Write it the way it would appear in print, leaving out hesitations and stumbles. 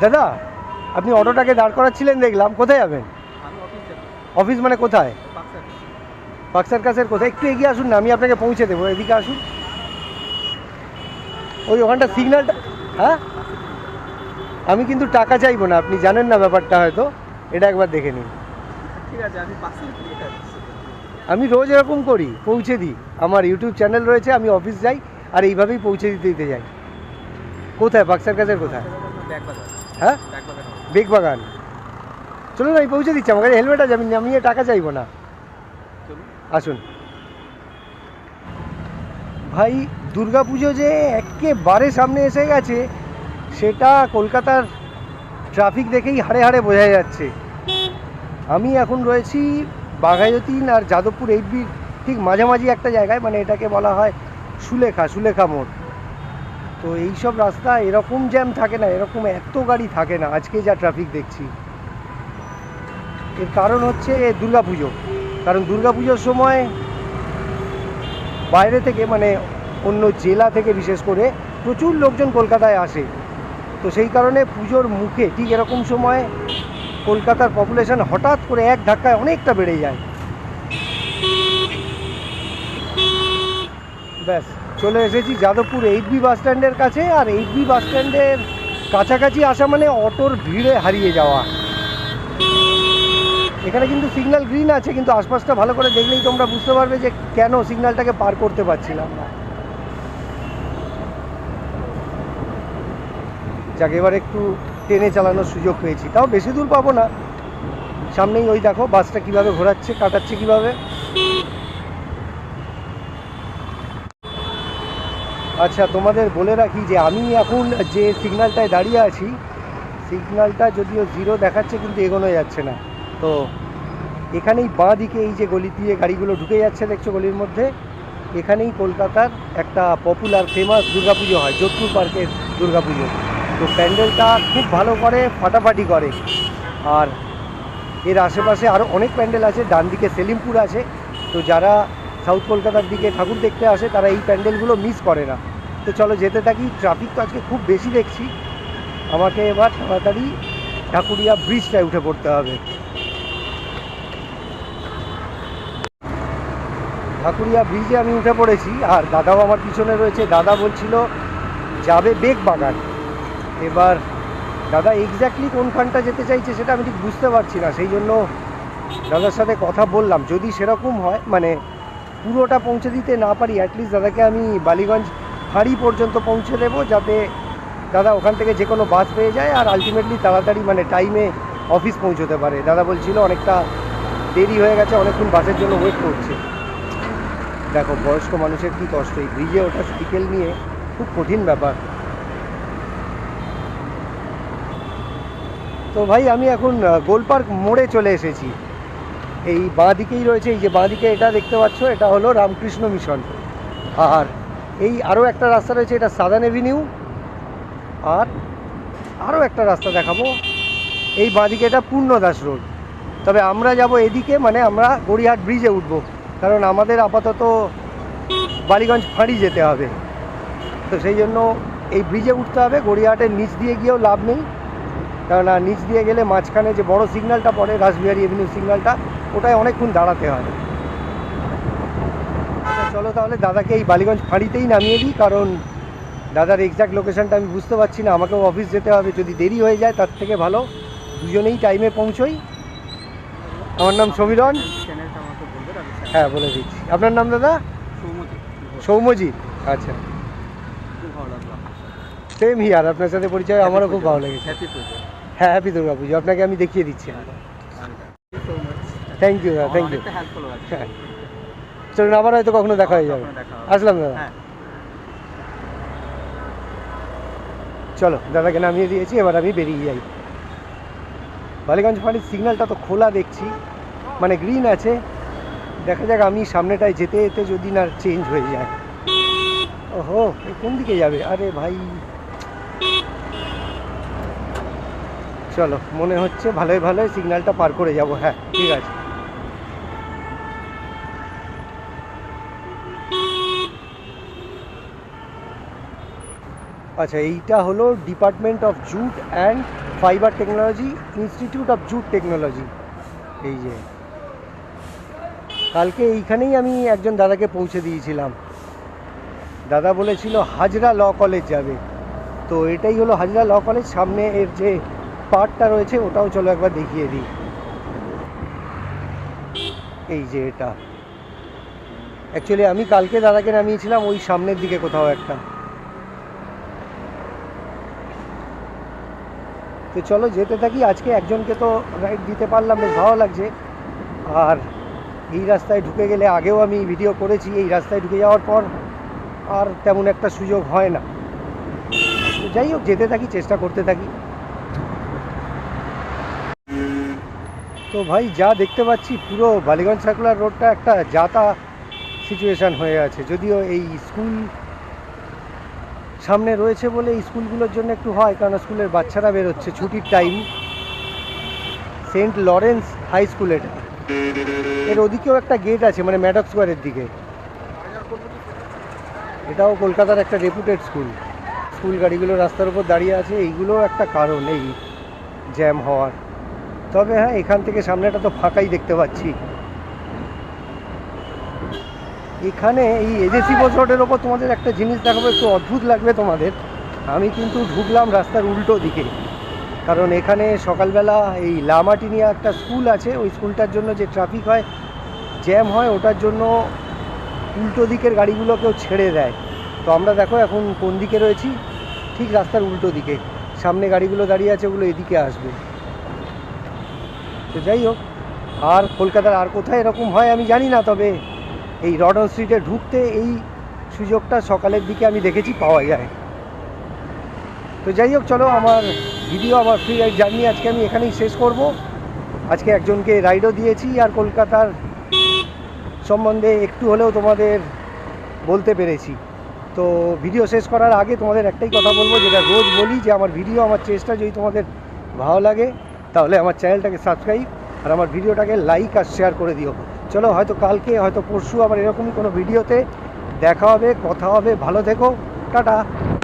দাদা, আপনি অটোটাকে দাঁড় করাচ্ছিলেন দেখলাম, কোথায় যাবেন? অফিস মানে কোথায়? পার্ক সার্কাসের কোথায়? একটু এগিয়ে আসুন না, আমি আপনাকে পৌঁছে দেবো। এদিকে আসুন, ওই ওখানটা সিগন্যালটা। হ্যাঁ, আমি কিন্তু টাকা চাইবো না, আপনি জানেন না ব্যাপারটা হয়তো, এটা একবার দেখে নিন। ঠিক আছে, আমি রোজ এরকম করি, পৌঁছে দিই। আমার ইউটিউব চ্যানেল রয়েছে, আমি অফিস যাই আর এইভাবেই পৌঁছে দিতে দিতে যাই। কোথায় পার্ক সার্কাসের কোথায়? হ্যাঁ, বেগবাগান। চলুন, আমি পৌঁছে দিচ্ছি। আমার কাছে হেলমেট আছে, আমি নামিয়ে টাকা চাইবো না। আসুন ভাই, দুর্গাপুজো যে একেবারে সামনে এসে গেছে সেটা কলকাতার ট্রাফিক দেখেই হাড়ে হাড়ে বোঝা যাচ্ছে। আমি এখন রয়েছি বাঘাযতীন আর যাদবপুর 8B ঠিক মাঝামাঝি একটা জায়গায়, মানে এটাকে বলা হয় সুলেখা মোড়। তো এইসব রাস্তা এরকম জ্যাম থাকে না, এরকম এত গাড়ি থাকে না আজকে যা ট্রাফিক দেখছি। এর কারণ হচ্ছে দুর্গাপুজো। কারণ দুর্গাপুজোর সময় বাইরে থেকে, মানে অন্য জেলা থেকে বিশেষ করে প্রচুর লোকজন কলকাতায় আসে। তো সেই কারণে পুজোর মুখে ঠিক এরকম সময় কলকাতার পপুলেশন হঠাৎ করে এক ধাক্কায় অনেকটা বেড়ে যায়। ব্যাস, চলে এসেছি যাদবপুর 8B বাস স্ট্যান্ডের কাছে। আর 8B বাস স্ট্যান্ডের কাছাকাছি আসা মানে অটোর ভিড়ে হারিয়ে যাওয়া। এখানে কিন্তু সিগন্যাল গ্রিন আছে, কিন্তু আশপাশটা ভালো করে দেখলেই তোমরা বুঝতে পারবে যে কেন সিগন্যালটাকে পার করতে পারছিলাম না। যাকে এবার একটু টেনে চালানোর সুযোগ পেয়েছি, তাও বেশি দূর পাবো না। সামনেই ওই দেখো বাসটা কিভাবে ঘোরাচ্ছে, কাটাচ্ছে কিভাবে। আচ্ছা, তোমাদের বলে রাখি যে আমি এখন যে সিগন্যালটায় দাঁড়িয়ে আছি, সিগন্যালটা যদিও 0 দেখাচ্ছে কিন্তু এগোনো যাচ্ছে না। তো এখানেই বাঁ দিকে এই যে গলি দিয়ে গাড়িগুলো ঢুকে যাচ্ছে দেখছো গলির মধ্যে, এখানেই কলকাতার একটা পপুলার ফেমাস দুর্গাপুজো হয়, যোধপুর পার্কের দুর্গাপুজো। তো প্যান্ডেলটা খুব ভালো করে, ফাটাফাটি করে। আর এর আশেপাশে আরও অনেক প্যান্ডেল আছে, ডান দিকে সেলিমপুর আছে। তো যারা সাউথ কলকাতার দিকে ঠাকুর দেখতে আসে তারা এই প্যান্ডেলগুলো মিস করে না। তো চলো যেতে থাকি। ট্রাফিক তো আজকে খুব বেশি দেখছি, আমাকে এবার তাড়াতাড়ি ঢাকুরিয়া ব্রিজটায় উঠে পড়তে হবে। ঢাকুরিয়া ব্রিজে আমি উঠে পড়েছি, আর দাদাও আমার পিছনে রয়েছে। দাদা বলছিল যাবে বেগবাগান। এবার দাদা এক্স্যাক্টলি কোনখানটা যেতে চাইছে সেটা আমি ঠিক বুঝতে পারছি না, সেই জন্য দাদার সাথে কথা বললাম। যদি সেরকম হয়, মানে পুরোটা পৌঁছে দিতে না পারি, অ্যাটলিস্ট দাদাকে আমি বালিগঞ্জ ফাঁড়ি পর্যন্ত পৌঁছে দেবো, যাতে দাদা ওখান থেকে যে কোনো বাস পেয়ে যায় আর আলটিমেটলি তাড়াতাড়ি মানে টাইমে অফিস পৌঁছতে পারে। দাদা বলছিল অনেকটা দেরি হয়ে গেছে, অনেকক্ষণ বাসের জন্য ওয়েট করছে। দেখো বয়স্ক মানুষের কী কষ্ট, এই ব্রিজে ওঠা সাইকেল নিয়ে খুব কঠিন ব্যাপার। তো ভাই আমি এখন গোলপার্ক মোড়ে চলে এসেছি। এই বাঁ দিকেই রয়েছে, এই যে বাঁ দিকে এটা দেখতে পাচ্ছ, এটা হলো রামকৃষ্ণ মিশন। আর এই আরও একটা রাস্তা রয়েছে, এটা সাদার্ন এভিনিউ। আর আরও একটা রাস্তা দেখাবো, এই বাঁ দিকে এটা পূর্ণদাস রোড। তবে আমরা যাব এদিকে, মানে আমরা গড়িয়াহাট ব্রিজে উঠবো, কারণ আমাদের আপাতত বালিগঞ্জ ফাঁড়ি যেতে হবে। তো সেই জন্য এই ব্রিজে উঠতে হবে। গড়িয়াহাটের নিচ দিয়ে গিয়েও লাভ নেই, কেননা নিচ দিয়ে গেলে মাঝখানে যে বড় সিগন্যালটা পড়ে, রাসবিহারী এভিনিউ সিগন্যালটা, ওটায় অনেকক্ষণ দাঁড়াতে হয়। চলো তাহলে দাদাকে এই বালিগঞ্জ ফাঁড়িতেই নামিয়ে দিই, কারণ দাদার এক্স্যাক্ট লোকেশানটা আমি বুঝতে পারছি না। আমাকেও অফিস যেতে হবে, যদি দেরি হয়ে যায় তার থেকে ভালো দুজনেই টাইমে পৌঁছোই। আমার নাম সমীরণ। হ্যাঁ বলে দিচ্ছি। আপনার নাম দাদা? সৌম্যজিৎ। আচ্ছা, সেম হিয়ার, আপনার সাথে পরিচয় আমারও খুব ভালো লেগেছে। হ্যাঁ, হ্যাপি দুর্গা পুজো। আপনাকে আমি দেখিয়ে দিচ্ছি। থ্যাংক ইউ দাদা, থ্যাংক ইউ। হ্যাঁ চলুন, আবার হয়তো কখনো দেখা হয়ে যাবে। আসলাম দাদা। চলো, দাদাকে নামিয়ে দিয়েছি, এবার আমি বেরিয়ে যাই। বালিগঞ্জ ফাঁড়ির সিগন্যালটা তো খোলা দেখছি, মানে গ্রিন আছে। দেখা যাক আমি সামনেটায় যেতে যেতে যদি না চেঞ্জ হয়ে যায়। ওহো, কোন দিকে যাবে? আরে ভাই, চলো, মনে হচ্ছে ভালোই ভালোই সিগন্যালটা পার করে যাব। হ্যাঁ ঠিক আছে। আচ্ছা, এইটা হলো department of jute and fibre technology institute of jute technology. এই যে কালকে এইখানেই আমি একজন দাদাকে পৌঁছে দিয়েছিলাম। দাদা বলেছিল হাজরা ল কলেজ যাবে, তো এটাই হলো হাজরা ল কলেজ। সামনে এর যে পার্টটা রয়েছে ওটাও চলো একবার দেখিয়ে দিই। এই যে এটা অ্যাকচুয়ালি আমি কালকে দাদাকে নামিয়েছিলাম ওই সামনের দিকে কোথাও একটা। তো চলো যেতে থাকি। আজকে একজনকে তো রাইড দিতে পারলাম, বেশ ভালো লাগছে। আর এই রাস্তায় ঢুকে গেলে, আগেও আমি ভিডিও করেছি, এই রাস্তায় ঢুকে যাওয়ার পর আর তেমন একটা সুযোগ হয় না। তো যাই হোক, যেতে থাকি, চেষ্টা করতে থাকি। তো ভাই যা দেখতে পাচ্ছি পুরো বালিগঞ্জ সার্কুলার রোডটা একটা যাতা সিচুয়েশান হয়ে আছে। যদিও এই স্কুল সামনে রয়েছে বলে এই স্কুলগুলোর জন্য একটু হয়, কারণ স্কুলের বাচ্চারা বেরোচ্ছে ছুটির time. Saint Lawrence High School এটা। এর ওদিকেও একটা গেট আছে, মানে ম্যাডক স্কোয়ারের দিকে। এটাও কলকাতার একটা রেপুটেড স্কুল। স্কুল গাড়িগুলো রাস্তার উপর দাঁড়িয়ে আছে, এইগুলো একটা কারণ এই জ্যাম হওয়ার। তবে হ্যাঁ, এখান থেকে সামনেটা তো ফাঁকাই দেখতে পাচ্ছি। এখানে এই এজেসি বোস রোডের ওপর তোমাদের একটা জিনিস দেখাবো, একটু অদ্ভুত লাগবে তোমাদের। আমি কিন্তু ঢুকলাম রাস্তার উল্টো দিকে, কারণ এখানে সকালবেলা এই লামাটিনিয়া একটা স্কুল আছে, ওই স্কুলটার জন্য যে ট্রাফিক হয়, জ্যাম হয়, ওটার জন্য উল্টো দিকের গাড়িগুলোকেও ছেড়ে দেয়। তো আমরা দেখো এখন কোন দিকে রয়েছি, ঠিক রাস্তার উল্টো দিকে। সামনে গাড়িগুলো দাঁড়িয়ে আছে, ওগুলো এদিকে আসবে। তো যাই হোক, আর কলকাতার আর কোথায় এরকম হয় আমি জানি না, তবে এই রডন স্ট্রিটে ঢুকতে এই সুযোগটা সকালের দিকে আমি দেখেছি পাওয়া যায়। তো যাই হোক, চলো আমার ভিডিও, আমার ফ্রি রাইড জার্নি আজকে আমি এখানেই শেষ করব। আজকে একজনকে রাইডও দিয়েছি, আর কলকাতার সম্বন্ধে একটু হলেও তোমাদের বলতে পেরেছি। তো ভিডিও শেষ করার আগে তোমাদের একটাই কথা বলবো, যেটা রোজ বলি, যে আমার ভিডিও, আমার চেষ্টা যদি তোমাদের ভালো লাগে তাহলে আমার চ্যানেলটাকে সাবস্ক্রাইব আর আমার ভিডিওটাকে লাইক আর শেয়ার করে দিও। চলো, হয়তো কালকে, হয়তো পরশু আবার এরকমই কোনো ভিডিওতে দেখা হবে, কথা হবে। ভালো থেকো, টাটা।